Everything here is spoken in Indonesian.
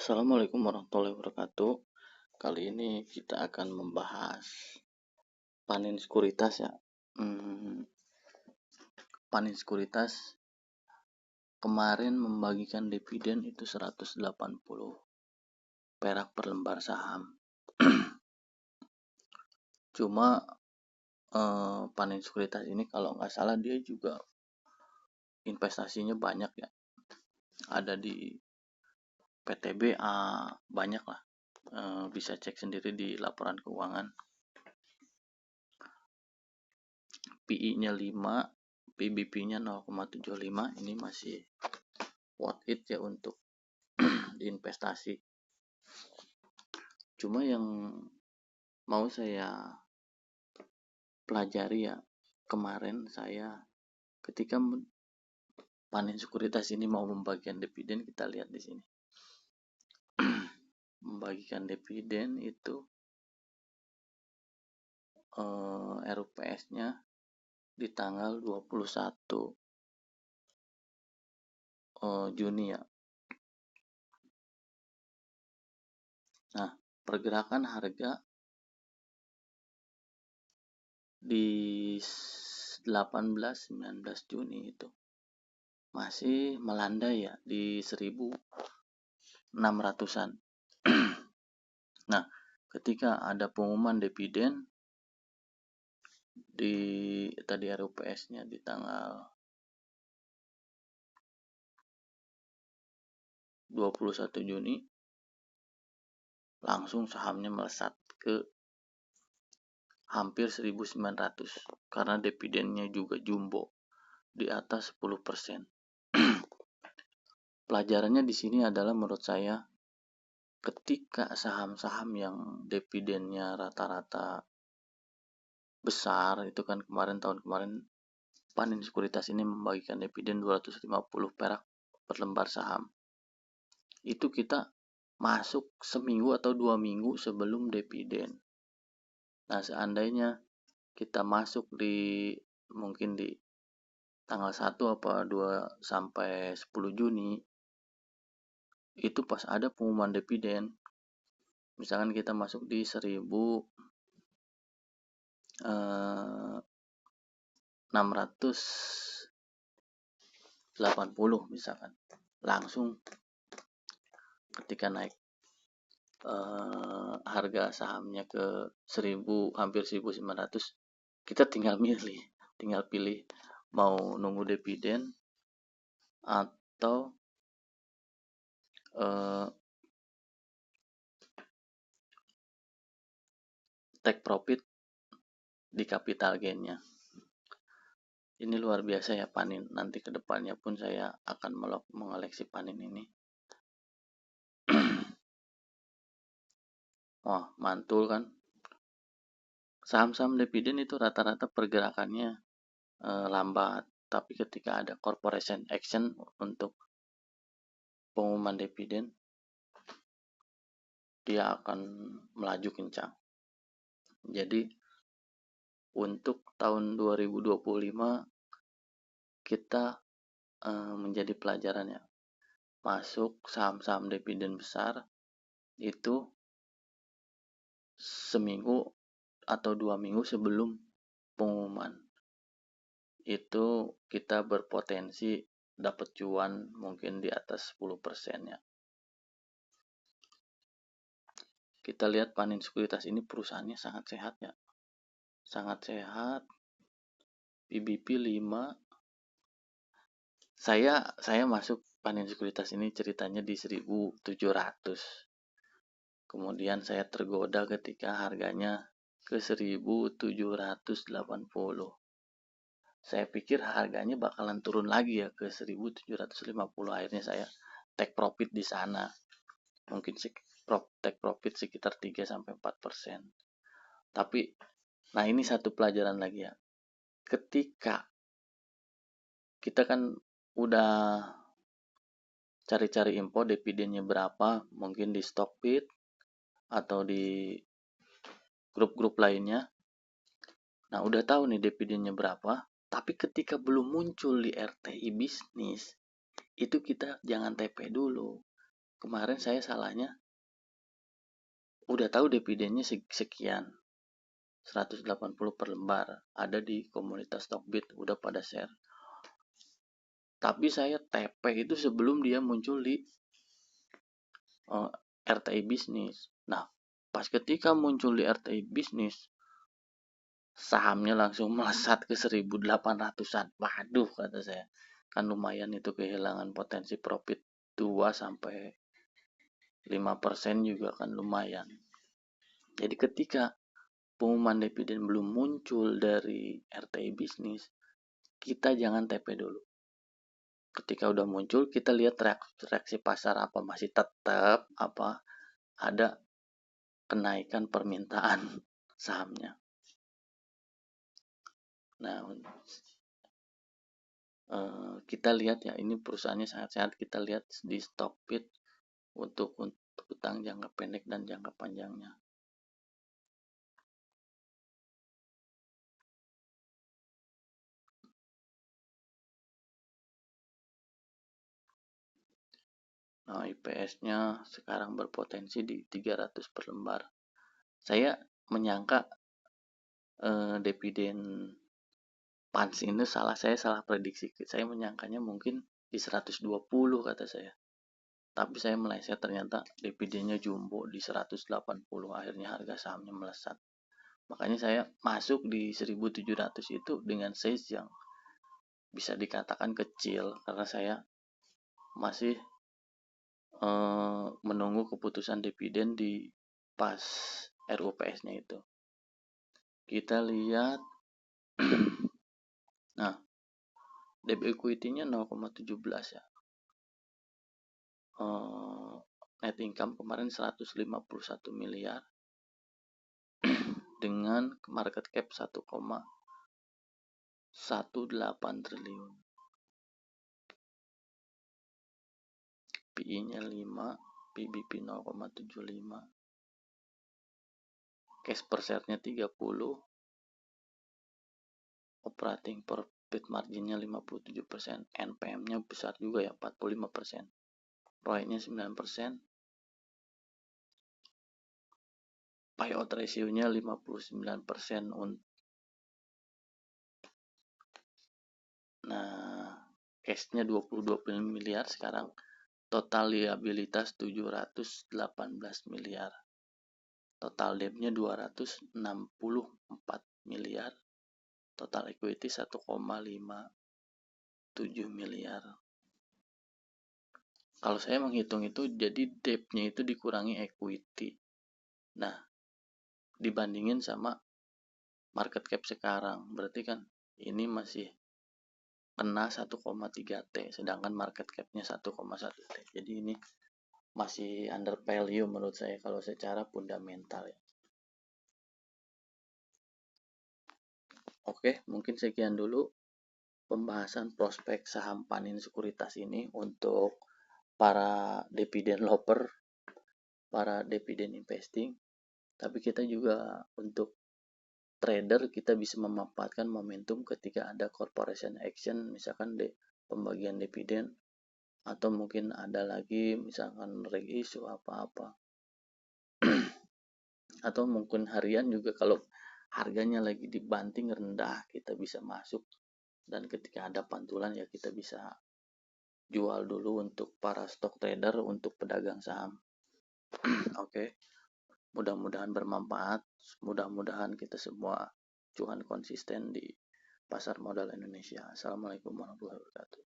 Assalamualaikum warahmatullahi wabarakatuh. Kali ini kita akan membahas panen sekuritas ya. Panen sekuritas kemarin membagikan dividen itu 180 perak per lembar saham. Cuma panen sekuritas ini kalau nggak salah dia juga investasinya banyak ya. Ada di PTBA, banyak lah. Bisa cek sendiri di laporan keuangan. PI-nya 5, PBP-nya 0,75, ini masih worth it ya untuk diinvestasi. Cuma yang mau saya pelajari ya, kemarin saya ketika panen sekuritas ini mau membagikan dividen, kita lihat di sini. Membagikan dividen itu RUPS-nya di tanggal 21 Juni ya. Nah, pergerakan harga di 18-19 Juni itu masih melandai ya di 1.600-an. Nah, ketika ada pengumuman dividen di tadi RUPS-nya di tanggal 21 Juni, langsung sahamnya melesat ke hampir 1.900 karena dividennya juga jumbo di atas 10%. Pelajarannya di sini adalah menurut saya, ketika saham-saham yang dividennya rata-rata besar, itu kan tahun kemarin panen sekuritas ini membagikan dividen 250 perak per lembar saham. Itu kita masuk seminggu atau 2 minggu sebelum dividen. Nah, seandainya kita masuk mungkin di tanggal 1 apa 2 sampai 10 Juni, itu pas ada pengumuman dividen, misalkan kita masuk di 1.680 misalkan, langsung ketika naik harga sahamnya ke 1.000 hampir 1.900, kita tinggal pilih mau nunggu dividen atau take profit di capital gain-nya. Ini luar biasa ya panen. Nanti kedepannya pun saya akan mengoleksi panen ini. Wah, mantul kan. Saham-saham dividen itu rata-rata pergerakannya lambat. Tapi ketika ada corporation action untuk pengumuman dividen, dia akan melaju kencang. Jadi untuk tahun 2025 kita menjadi pelajaran ya. Masuk saham-saham dividen besar itu seminggu atau 2 minggu sebelum pengumuman. Itu kita berpotensi dapat cuan mungkin di atas 10% ya. Kita lihat panen sekuritas ini perusahaannya sangat sehat ya. Sangat sehat. PBP 5. Saya masuk panen sekuritas ini ceritanya di 1.700. Kemudian saya tergoda ketika harganya ke 1.780. Saya pikir harganya bakalan turun lagi ya ke 1.750. Akhirnya saya take profit di sana. Mungkin take profit sekitar 3-4%. Tapi nah ini satu pelajaran lagi ya. Ketika kita kan udah cari-cari info dividennya berapa, mungkin di Stockbit atau di grup-grup lainnya. Nah, udah tahu nih dividennya berapa, tapi ketika belum muncul di RTI bisnis, itu kita jangan TP dulu. kemarin saya salahnya udah tahu dividennya sekian, 180 per lembar, ada di komunitas Stockbit, udah pada share. Tapi saya TP itu sebelum dia muncul di RTI bisnis. Nah, pas ketika muncul di RTI bisnis, sahamnya langsung melesat ke 1.800-an. Waduh, kata saya. Kan lumayan itu, kehilangan potensi profit 2 sampai 5% juga kan lumayan. Jadi ketika pengumuman dividen belum muncul dari RTI bisnis, kita jangan TP dulu. Ketika udah muncul, kita lihat reaksi pasar apa, masih tetap apa ada kenaikan permintaan sahamnya. Nah, kita lihat ya, ini perusahaannya sangat sehat. Kita lihat di Stockbit untuk utang jangka pendek dan jangka panjangnya. Nah, IPS-nya sekarang berpotensi di 300 per lembar. Saya menyangka dividen PANS ini saya salah prediksi. Saya menyangkanya mungkin di 120 kata saya. Tapi saya meleset, ternyata dividennya jumbo di 180. Akhirnya harga sahamnya melesat. Makanya saya masuk di 1.700 itu dengan size yang bisa dikatakan kecil, karena saya masih menunggu keputusan dividen di pas RUPS-nya itu. Kita lihat, nah, debt equity-nya 0,17 ya. Net income kemarin 151 miliar dengan market cap 1,18 triliun. PE-nya 5, PBP 0,75. Cash per share-nya 30. Operating profit margin-nya 57%. NPM-nya besar juga ya, 45%. ROE-nya 9%. Payout ratio-nya 59%. Nah, cash-nya 22 miliar sekarang. Total liabilitas 718 miliar. Total debt-nya 264 miliar. Total equity 1,57 miliar. Kalau saya menghitung itu, jadi debt-nya itu dikurangi equity. Nah, dibandingin sama market cap sekarang, berarti kan ini masih kena 1,3 T, sedangkan market cap-nya 1,1 T. Jadi ini masih under value menurut saya kalau secara fundamental ya. Oke, mungkin sekian dulu pembahasan prospek saham Panin Sekuritas ini untuk para dividen lover, para dividen investing. Tapi kita juga untuk trader, kita bisa memanfaatkan momentum ketika ada corporation action, misalkan pembagian dividen, atau mungkin ada lagi misalkan reg issue apa-apa. Atau mungkin harian juga, kalau harganya lagi dibanting rendah, kita bisa masuk, dan ketika ada pantulan ya kita bisa jual dulu untuk para stock trader, untuk pedagang saham. Oke. Mudah-mudahan bermanfaat, mudah-mudahan kita semua cuan konsisten di pasar modal Indonesia. Assalamualaikum warahmatullahi wabarakatuh.